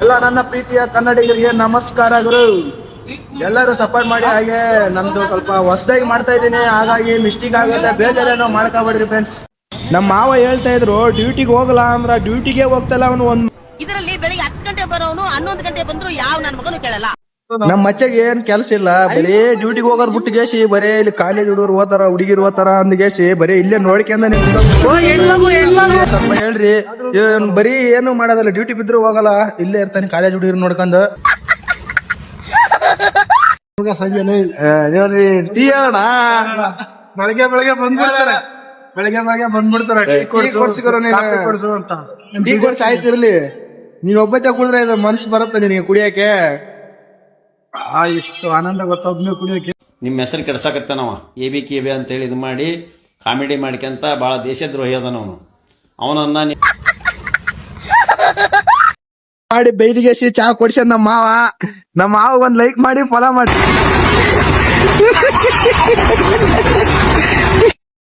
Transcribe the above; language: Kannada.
ಎಲ್ಲ ನನ್ನ ಪ್ರೀತಿಯ ಕನ್ನಡಿಗರಿಗೆ ನಮಸ್ಕಾರಗಳು. ಎಲ್ಲರೂ ಸಪೋರ್ಟ್ ಮಾಡಿ. ಹಾಗೆ ನಮ್ದು ಸ್ವಲ್ಪ ಹೊಸದಾಗಿ ಮಾಡ್ತಾ ಇದ್ದೀನಿ, ಹಾಗಾಗಿ ಮಿಸ್ಟೇಕ್ ಆಗುತ್ತೆ, ಬೇಜಾರೇನೋ ಮಾಡ್ಕೋಬೇಡ್ರಿ ಫ್ರೆಂಡ್ಸ್. ನಮ್ಮ ಮಾವ ಹೇಳ್ತಾ ಇದ್ರು ಡ್ಯೂಟಿಗೆ ಹೋಗಲ್ಲ ಅಂದ್ರ ಡ್ಯೂಟಿಗೆ ಹೋಗ್ತಲ್ಲ ಅವನು. ಇದರಲ್ಲಿ ಬೆಳಿಗ್ಗೆ 10 ಗಂಟೆ ಬರೋನು 11 ಗಂಟೆ ಬಂದ್ರು ಯಾವ ನನ್ನ ಮಗನು ಕೇಳಲ್ಲ. ನಮ್ಮ ಮಚ್ಚಗೆ ಏನ್ ಕೆಲಸ ಇಲ್ಲ, ಬರೀ ಡ್ಯೂಟಿಗೆ ಹೋಗೋದ್ ಬಿಟ್ಟು ಗೇಸಿ ಬರೀ ಇಲ್ಲಿ ಕಾಲೇಜ್ ಹುಡುಗರು ಓತಾರ, ಹುಡುಗಿರು ಓತಾರ ಅಂದ್ಗೇಸಿ ಬರೀ ಇಲ್ಲೇ ನೋಡ್ಕೊಂಡ ಸ್ವಲ್ಪ ಹೇಳ್ರಿ. ಬರೀ ಏನು ಮಾಡೋದಲ್ಲ, ಡ್ಯೂಟಿ ಬಿದ್ರು ಹೋಗಲ್ಲ, ಇಲ್ಲೇ ಇರ್ತಾನೆ ಕಾಲೇಜ್ ಹುಡುಗರು ನೋಡ್ಕೊಂಡು. ಟೀ ಹೇಳೋಣ, ಬೆಳಗ್ಗೆ ಬಂದ್ಬಿಡ್ತಾರೆ. ಟೀ ಕೊಡ್ಸಿ ಆಯ್ತಿರ್ಲಿ. ನೀನ್ ಒಬ್ಬತ್ತೆ ಕುಡಿದ್ರೆ ಇದು ಮನ್ಸು ಬರುತ್ತೆ ನಿನಗೆ ಕುಡಿಯಕ್ಕೆ. ಇಷ್ಟು ಆನಂದ ಗೊತ್ತಾದ್ಮೇಲೆ ಕುಡಿಯೋಕೆ. ನಿಮ್ಮ ಹೆಸರು ಕೆಡ್ಸಕತ್ತಾನವ ABKB ಅಂತೇಳಿ ಇದು ಮಾಡಿ ಕಾಮಿಡಿ ಮಾಡ್ಕೊಂತ ಭಾಳ ದೇಶದ್ರೋಹಿ ಅದನವನು. ಅವನನ್ನ ಮಾಡಿ ಬೈದಿಗೆಸಿ ಚಾ ಕೊಡ್ಸ ನಮ್ಮ ಮಾವ ಒಂದ್ ಲೈಕ್ ಮಾಡಿ ಫಾಲೋ ಮಾಡಿ.